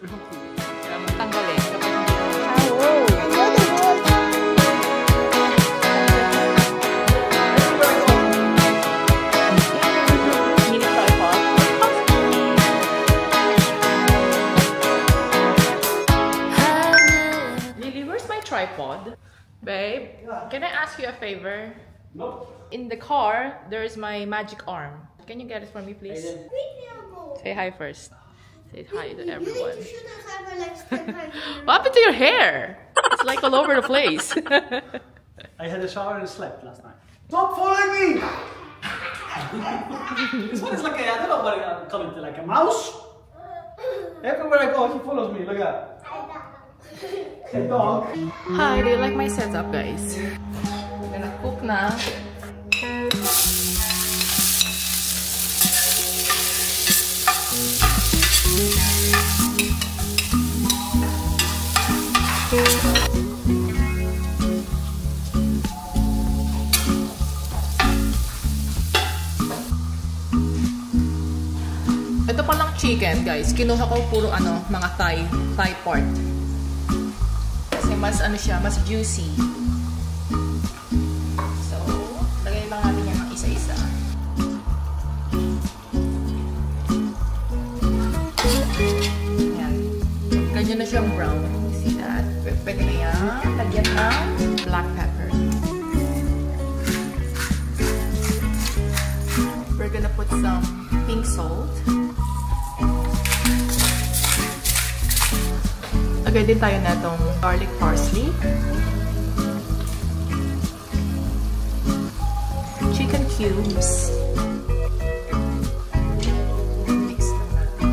Tanggalin. Mini tripod. Lily, where's my tripod? Babe, can I ask you a favor? Nope. In the car, there's my magic arm. Can you get it for me, please? Say hi first. Say hi to everyone. What happened to your hair? It's like all over the place. I had a shower and slept last night. Stop following me! This one is like I don't know what I'm calling it, like a mouse. Everywhere I go, he follows me. Look at that. A dog. Hi, do you like my setup, guys? I'm gonna cook na. Ito palang chicken, guys. Kinuha ko puro mga thigh part. Kasi mas siya, mas juicy. So, lagay lang natin yung isa-isa. Ayan. Ganyan na siyang brown. See that? Pwede na yan. Lagyan ng black pepper. We're gonna put some pink salt. Lagay din tayo na itong garlic parsley. Chicken cubes. Mix lang natin.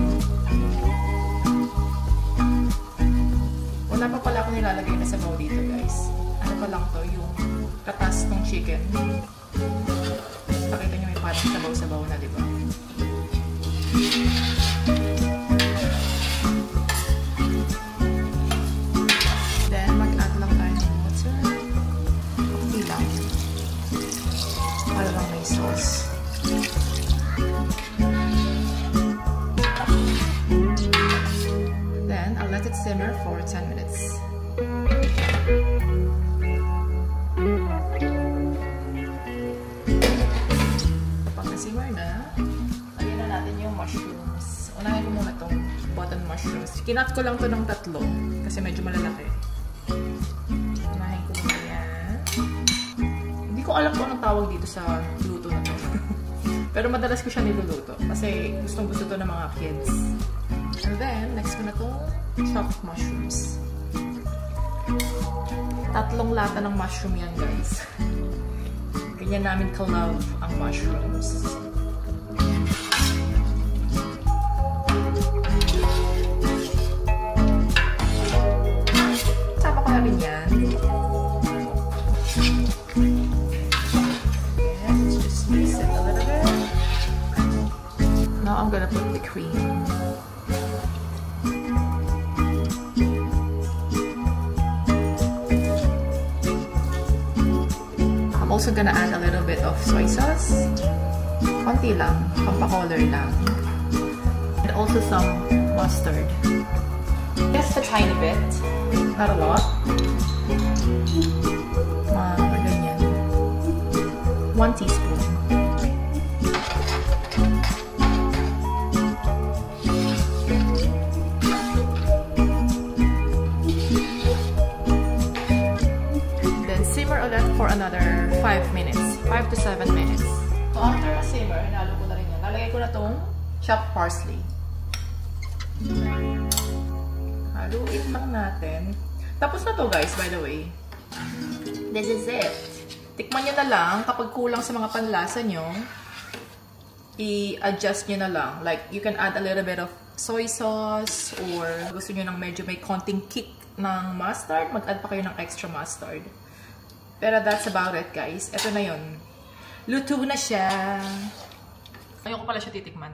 Wala pa pala akong nilalagay na sabaw dito, guys. Ano pa lang to, yung katas ng chicken. Pakita nyo may parang sabaw-sabaw na, diba? Then I'll let it simmer for 10 minutes. Kapag na-simmer na, lagyan na natin yung mushrooms. Unahin ko muna itong button mushrooms. Kinat ko lang to ng 3 kasi medyo malalaki. Unahin ko muna yan. Hindi ko alam kung anong tawag dito sa luto na to. Pero madalas ko siya niluluto kasi gustong-gusto to ng mga kids. And then, next ko na itong chopped mushrooms. 3 lata ng mushroom yan, guys. Ganyan namin ka-love ang mushrooms. Sama ko na rin yan. Now I'm gonna put the cream. I'm also gonna add a little bit of soy sauce. Konti lang, pampacolor lang. And also some mustard. Just a tiny bit, not a lot. Ganyan. 1 teaspoon. For another 5 minutes. 5 to 7 minutes. So after a simmer, hinalo ko na rin yan. Lalagay ko na itong chopped parsley. Haluin lang natin. Tapos na to, guys, by the way. This is it. Tikman nyo na lang. Kapag kulang sa mga panlasa nyo, i-adjust nyo na lang. Like, you can add a little bit of soy sauce or gusto nyo ng medyo may konting kick ng mustard, mag-add pa kayo ng extra mustard. Pero that's about it, guys. Ito na yun. Luto na siya. Ayoko pala siya titikman.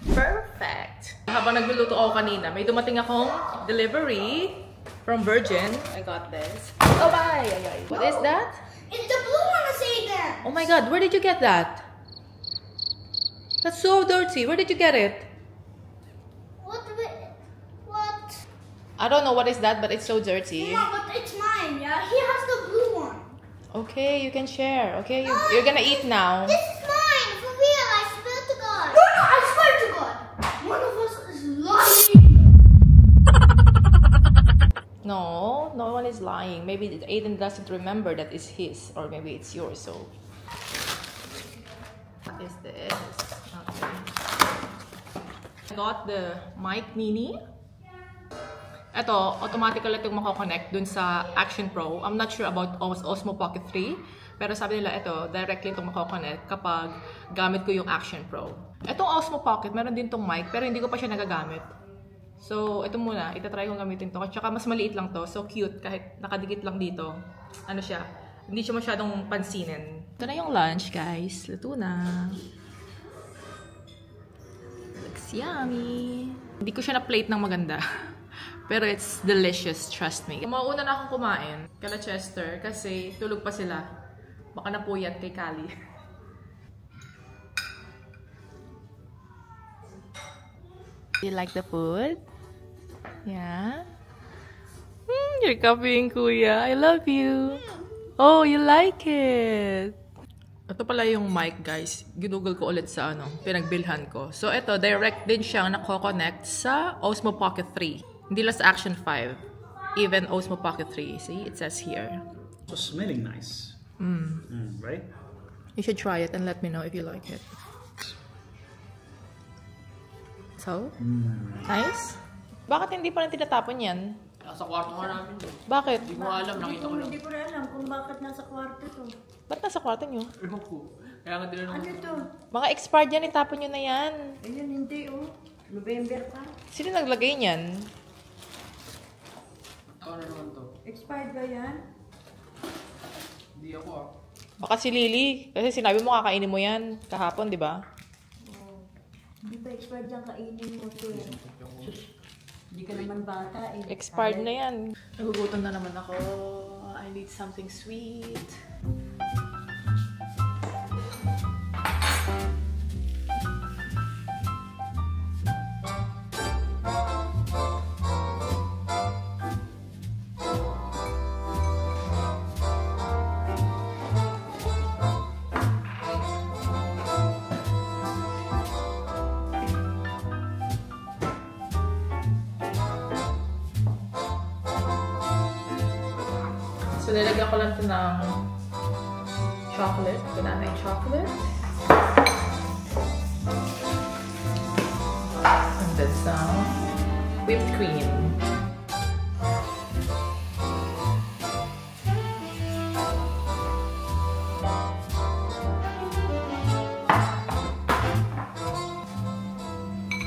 Perfect! Habang nagluluto ako kanina, may dumating akong delivery from Virgin. I got this. Oh, bye! What is that? It's the blue one, Satan! Oh my God, where did you get that? That's so dirty. Where did you get it? What? I don't know what is that, but it's so dirty. No, but it's mine. Yeah, he has the blue one. Okay, you can share. Okay, you're gonna eat now. This is mine, for real. I swear to God. No, I swear to God. One of us is lying. No, no one is lying. Maybe Aiden doesn't remember that it's his, or maybe it's yours. So, what is this? Okay. I got the mic mini. Ito, automatically itong mako-connect dun sa Action Pro. I'm not sure about Osmo Pocket 3. Pero sabi nila ito, directly itong mako-connect kapag gamit ko yung Action Pro. Itong Osmo Pocket, meron din tong mic, pero hindi ko pa siya nagagamit. So, ito muna. Itatry kong gamitin to. At saka mas maliit lang to. So, cute. Kahit nakadikit lang dito. Ano siya? Hindi siya masyadong pansinin. Ito na yung lunch, guys. Luto na. Looks yummy. Hindi ko siya na-plate ng maganda. Pero it's delicious, trust me. Mauna na akong kumain kala Chester kasi tulog pa sila. Baka napuyat kay Kali. You like the food? Yeah? You're copying Kuya. I love you. Oh, you like it. Ito pala yung mic, guys. Ginugol ko ulit sa pinagbilhan ko. So, ito, direct din siyang nako-connect sa Osmo Pocket 3. Hindi lang sa Action 5. Even Osmo Pocket 3. See? It says here. So smelling nice. Right? You should try it and let me know if you like it. So? Nice? Bakit hindi pa rin tinatapon yan? Nasa kwarto nga namin. Bakit? Hindi ko alam, nakita ko lang. Hindi ko rin alam kung bakit nasa kwarto to. Ba't nasa kwarto nyo? Ewan ko. Kaya nga din Ano to? Mga expired yan, itapon nyo na yan. Ayun, hindi oh. November pa. Sino naglagay niyan? Ako na naman to. Expired ba yan? Hindi ako ah. Baka si Lily. Kasi sinabi mo kakainin mo yan kahapon, di ba? Oh. Hindi pa expired yan, kainin mo to. Hindi ka naman bata eh. Expired na yan. Nagugutom na naman ako. I need something sweet. So, nilagyan ko lang ito ng chocolate, banana chocolate. And then some whipped cream.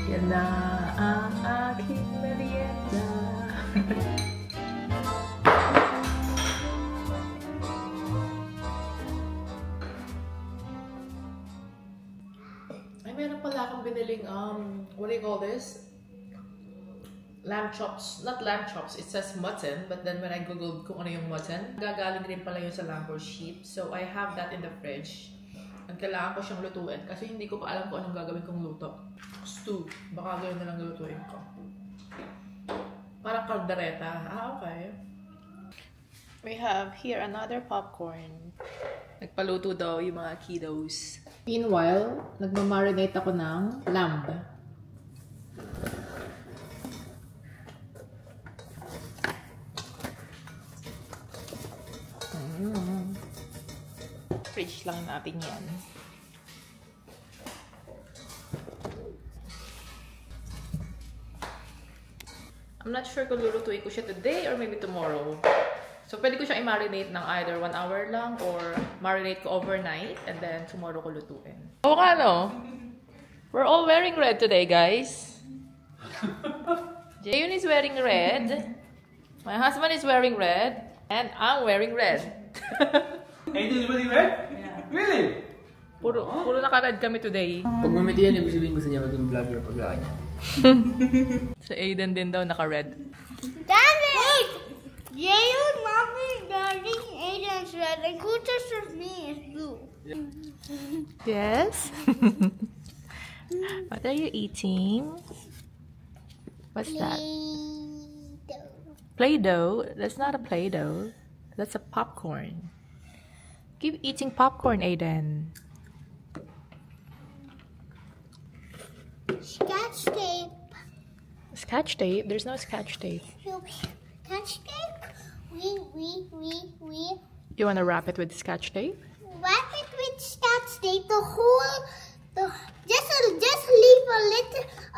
Yan na ang aking merienda. Meron pala akong biniling, what do you call this? Lamb chops. Not lamb chops, it says mutton. But then when I googled kung ano yung mutton, gagaling rin pala yun sa lamb or sheep. So I have that in the fridge. Ang kailangan ko siyang lutuin kasi hindi ko pa alam kung anong gagawin kong luto. Stew. Baka gawin na lang lutuin ko. Parang kaldereta. Ah, okay. We have here another popcorn. Nagpaluto daw yung mga kiddos. Meanwhile, nagmamarinate ako ng lamb. Fridge lang natin yan. I'm not sure kung lulutuin ko siya today or maybe tomorrow. So, pwede ko siya i-marinate ng either 1 hour lang or marinate ko overnight and then tomorrow ko lutuin. Oo nga, no? We're all wearing red today, guys. Jayun is wearing red. My husband is wearing red. And I'm wearing red. Aiden is wearing red? Yeah. Really? Puro naka-red kami today. Pag mamiti yan, ibig sabihin gusto niya maging vlogger pag kanya. Sa Aiden din daw naka-red. Daddy! Wait! Jayun, Mommy, Daddy, Aiden's red, and Kucha's with me is blue. Yes? What are you eating? What's that? Play-Doh? That's not a Play-Doh. That's a popcorn. Keep eating popcorn, Aiden. Scotch tape. Scotch tape? There's no scotch tape. Scotch tape? We You want to wrap it with scotch tape? wrap it with scotch tape. Just leave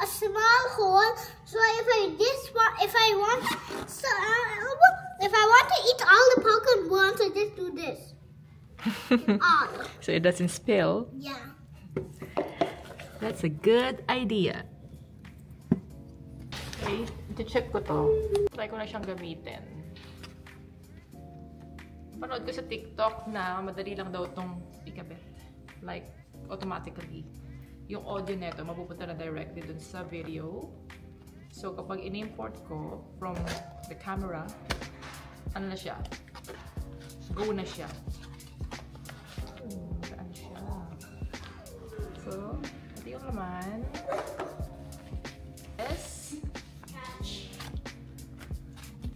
a small hole. So if I want to eat all the popcorn once, I just do this. All. So it doesn't spill. Yeah. That's a good idea. Okay, i-check ko to. Try ko na siyang gamitin. Panood ko sa TikTok na madali lang daw itong ikabit. Like, automatically. Yung audio neto, mapupunta na directly dun sa video. So, kapag in-import ko from the camera, ano na siya? Go na siya. Saan siya? So, ito yung laman. Yes.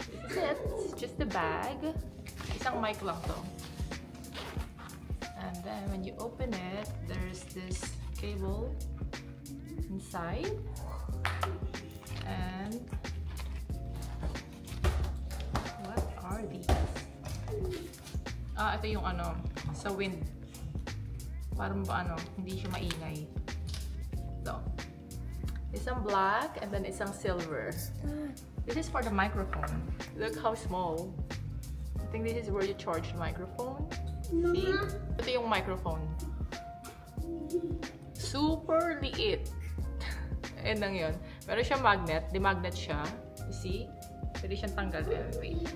This is it. It's just the bag. Isang mic lang to. And then when you open it, there's this cable inside. And what are these? Ito yung ano, sa wind. Parang ba ano, hindi siya maingay. Ito. Isang black and then isang silver. This is for the microphone. Look how small. I think this is where you charge the microphone. See? Ito yung microphone. Super liit. Ayan lang yun. Meron siyang magnet. Di-magnet siya. You see? Pwede siyang tanggalin. Wait.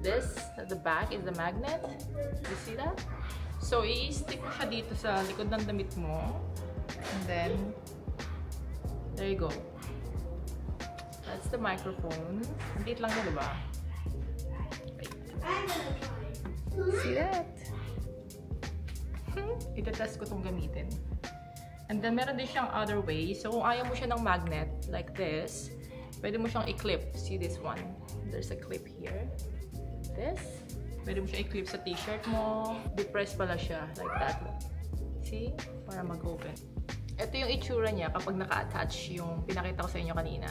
This, at the back, is the magnet. You see that? So, i-stick mo siya dito sa likod ng damit mo. And then, there you go. That's the microphone. Ang liit lang na, diba? See that? Itatest ko itong gamitin. And then, meron din siyang other way. So, kung ayaw mo siya ng magnet, like this, pwede mo siyang i-clip. See this one? There's a clip here. This. Pwede mo siya i-clip sa t-shirt mo. Depress pala siya. Like that. See? Para mag-open. Ito yung itsura niya kapag naka-attach yung pinakita ko sa inyo kanina.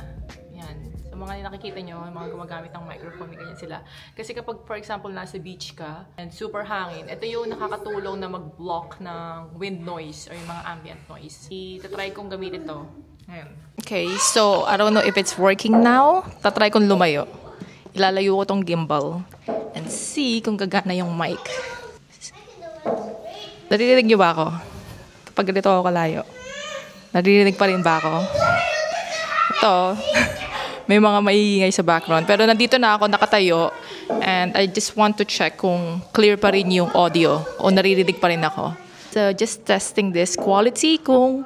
Yan. So, mga nakikita nyo, yung mga gumagamit ng microphone, ganyan sila. Kasi kapag, for example, nasa beach ka and super hangin, ito yung nakakatulong na mag-block ng wind noise or yung mga ambient noise. Itatry kong gamitin to. Ayan. Okay, so, I don't know if it's working now. Tatry kong lumayo. Ilalayo ko tong gimbal and see kung gagana yung mic. Naririnig niyo ba ako? Kapag ganito ako kalayo. Naririnig pa rin ba ako? Ito, may mga maiingay sa background. Pero nandito na ako nakatayo and I just want to check kung clear pa rin yung audio o naririnig pa rin ako. So, just testing this quality kung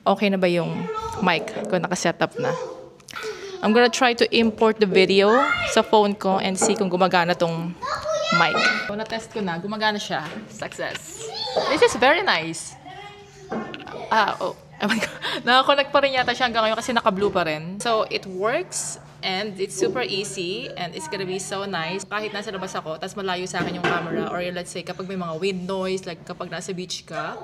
okay na ba yung mic kung nakasetup na. I'm gonna try to import the video sa phone ko and see kung gumagana tong mic. So, na-test ko na. Gumagana siya. Success. This is very nice. Oh my God. Nakakonect pa rin yata siya hanggang ngayon kasi naka-blue pa rin. So, it works and it's super easy and it's gonna be so nice. Kahit nasa labas ako, tas malayo sa akin yung camera or let's say kapag may mga wind noise, like kapag nasa beach ka,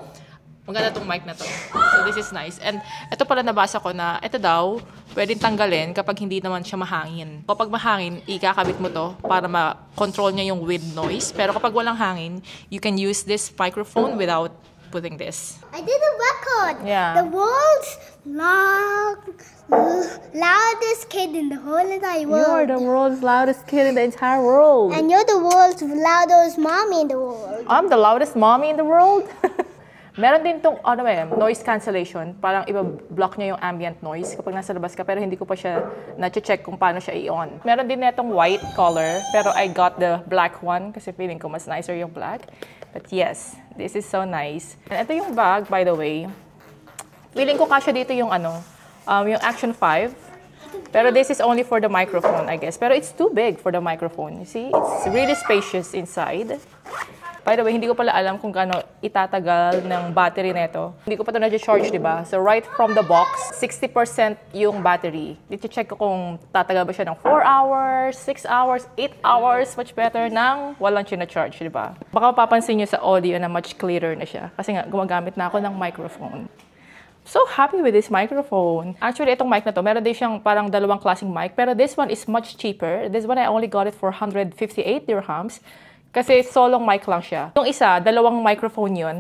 maganda tong mic na to. So, this is nice. And ito pala nabasa ko na ito daw, pwedeng tanggalin kapag hindi naman siya mahangin. Kapag mahangin, ikakabit mo to para ma-control niya yung wind noise. Pero kapag walang hangin, you can use this microphone without putting this. I did a record. Yeah. The world's loudest kid in the whole entire world. You're the world's loudest kid in the entire world. And you're the world's loudest mommy in the world. I'm the loudest mommy in the world? Meron din tong noise cancellation. Parang iba-block niya yung ambient noise kapag nasa labas ka. Pero hindi ko pa siya na-check kung paano siya i-on. Meron din netong white color. Pero I got the black one kasi feeling ko mas nicer yung black. But yes, this is so nice. And ito yung bag, by the way. Feeling ko kasya dito yung yung Action 5. Pero this is only for the microphone, I guess. Pero it's too big for the microphone. You see? It's really spacious inside. By the way, hindi ko pala alam kung gaano itatagal ng battery nito. Hindi ko pa ito na-charge, di ba? So right from the box, 60% yung battery. Dito check ko kung tatagal ba siya ng 4 hours, 6 hours, 8 hours, much better nang walang charge, di ba? Baka mapapansin nyo sa audio na much clearer na siya. Kasi nga, gumagamit na ako ng microphone. So happy with this microphone. Actually, itong mic na to, meron din siyang parang dalawang klaseng mic. Pero this one is much cheaper. This one, I only got it for 158 dirhams. Kasi solong mic lang siya. Yung isa, dalawang microphone yun.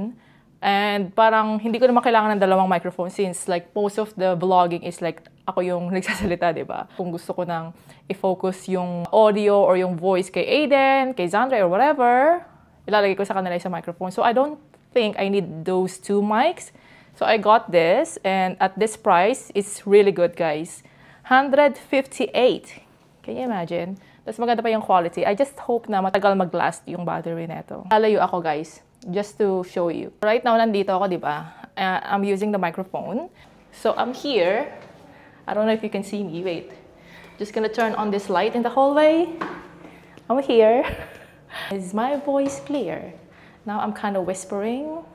And parang hindi ko naman kailangan ng dalawang microphone since like most of the vlogging is like ako yung nagsasalita, di ba? Kung gusto ko nang i-focus yung audio or yung voice kay Aiden, kay Zandra or whatever, ilalagay ko sa kanila sa microphone. So I don't think I need those two mics. So I got this, and at this price, it's really good, guys. 158. Can you imagine? Tapos maganda pa yung quality. I just hope na matagal mag-last yung battery neto. Lalayo ako, guys, just to show you. Right now, nandito ako, di ba? I'm using the microphone. So I'm here. I don't know if you can see me. Wait. Just gonna turn on this light in the hallway. I'm here. Is my voice clear? Now I'm kind of whispering.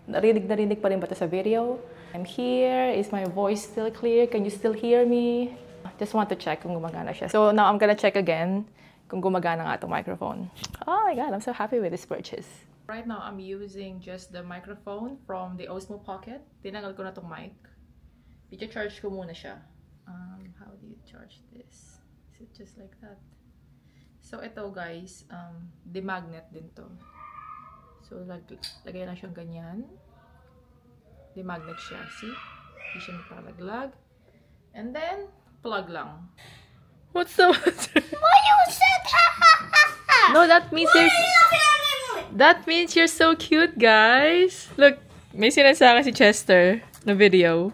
Narinig pa rin ba ito sa video? I'm here. Is my voice still clear? Can you still hear me? Just want to check kung gumagana siya. So now I'm gonna check again kung gumagana nga itong microphone. Oh my God, I'm so happy with this purchase. Right now, I'm using just the microphone from the Osmo Pocket. Tinanggal ko na itong mic. I-charge ko muna siya. How do you charge this? Is it just like that? So ito guys, demagnet din to. So, lagay lang siyang ganyan. Demagnet siya. See? Hindi siya napalaglag. And then, plug lang. What's the matter? Why you said ha ha ha ha? No, that means you're so cute, guys. Look, may sinasaka si Chester na video.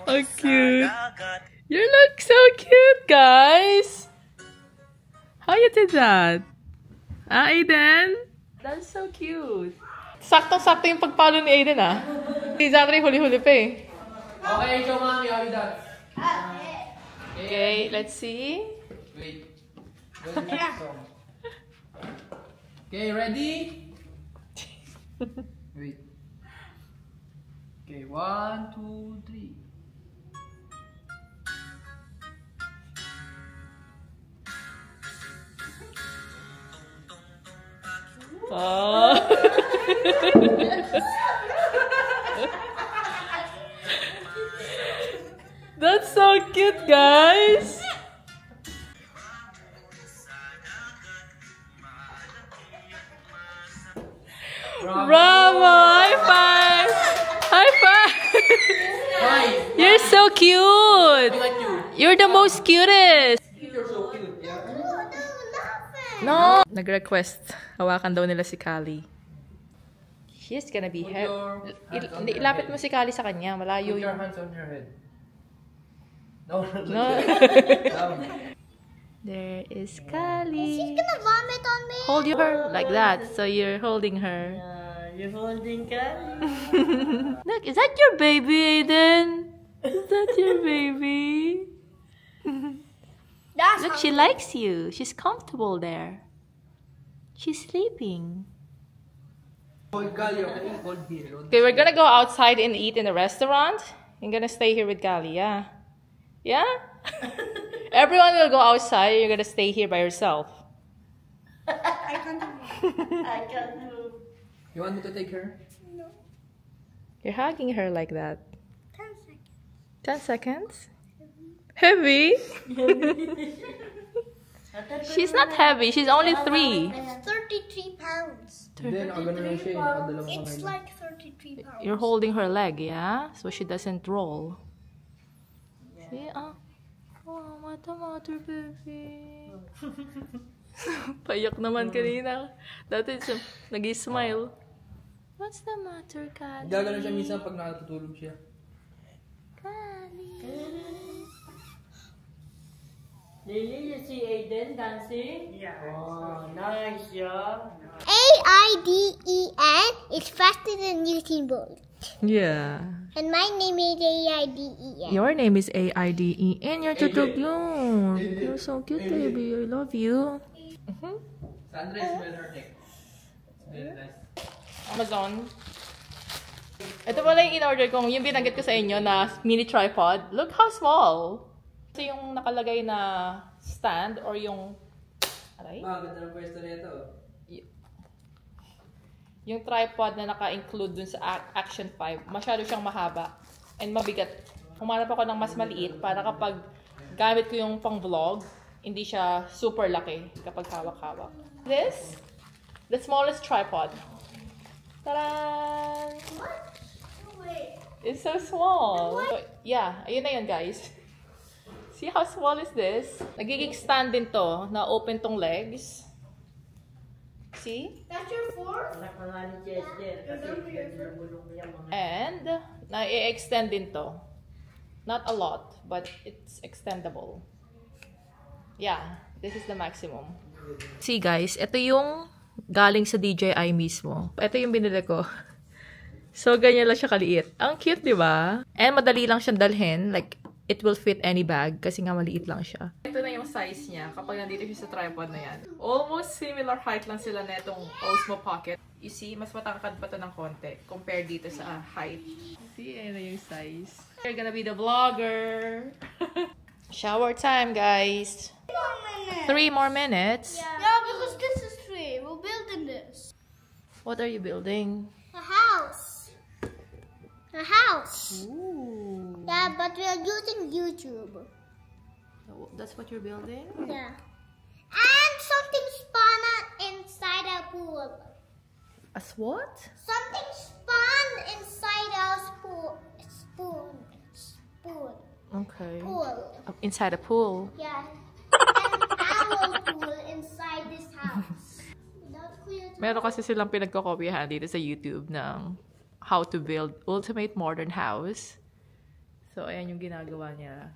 Oh, cute. You look so cute, guys. How you did that? Ah, Aiden? That's so cute. Saktong-sakto yung pagpalo ni Aiden, ah. Si Zandra huli-huli pa eh. Okay, show mommy how you done. Okay, let's see. Wait. Okay, ready? Wait. Okay, 1, 2, 3. Oh. That's so cute, guys. Bravo! High five! High five! You're so cute. You're the most cutest. You're so cute, yeah? No! Nag-request. Hawakan daw nila si Kali. She's gonna be happy. Ilapit mo si Kali sa kanya. Malayo Put your yung... hands on your head. No. No. Down. There is Kali. She's gonna vomit on me. Hold her like that. So you're holding her. You're holding ka? Look, is that your baby, Aiden? Is that your baby? That's Look, she likes you. She's comfortable there. She's sleeping. Hold Gali, okay? Hold here. Okay, we're gonna go outside and eat in the restaurant. You're gonna stay here with Kali, yeah? Yeah? Everyone will go outside. You're gonna stay here by yourself. I can't move. You want me to take her? You're hugging her like that. 10 seconds. 10 seconds? Heavy? She's not heavy. She's only 3. It's 33 pounds. Then, ang ganun lang siya. Padala mo It's kamay. like 33 pounds. You're holding her leg, yeah? So she doesn't roll. See? Oh, mata, baby. Payak naman kanina. Dati siya, nag-smile. What's the matter, Kali? Gagano siya minsan pag nakatutulog siya. Kali. Lily, you see Aiden dancing? Yeah. Oh, nice, yeah. A-I-D-E-N is faster than Usain Bolt. Yeah. And my name is A-I-D-E-N. Your name is A-I-D-E-N. You're tutog yun. You're so cute, baby. I love you. Sandra, smell her neck. Very nice. Amazon. Ito pala yung in-order kong, yung binanggit ko sa inyo na mini tripod. Look how small! Ito yung nakalagay na stand or yung... Aray? Ganda ng pwesto na ito. Yung tripod na naka-include dun sa Action 5, masyado siyang mahaba and mabigat. Humanap ako ng mas maliit para kapag gamit ko yung pang-vlog, hindi siya super laki kapag hawak-hawak. This, the smallest tripod. Tadaan! Wait. It's so small. So, yeah, ayun na yun guys. See how small is this? Nagiging stand din to, na open tong legs. See? That's your fourth? Anak na nga ni Chester kasi nabulong niya mga... And, na-extend din to. Not a lot, but it's extendable. Yeah, this is the maximum. See guys, ito yung galing sa DJI mismo. Ito yung binili ko. So, ganyan lang siya kaliit. Ang cute, di ba? And madali lang siyang dalhin. Like, it will fit any bag kasi nga maliit lang siya. Ito na yung size niya kapag nandito siya sa tripod na yan. Almost similar height lang sila na itong Osmo Pocket. You see, mas matangkad pa to ng konti compared dito sa height. See, ayun na yung size. You're gonna be the vlogger. Shower time, guys. 3 more minutes. Yeah, because this is 3. We're building this. What are you building? A house. A house. Ooh. Yeah, but we are using YouTube. That's what you're building? Yeah. And something spawned inside a pool. As what? Something spawned inside a spoon. Okay. Pool. Inside a pool. Yeah. An owl pool inside this house. That's clear. Meron kasi silang pinagkokopyahan dito sa YouTube ng how to build ultimate modern house. So, ayan yung ginagawa niya.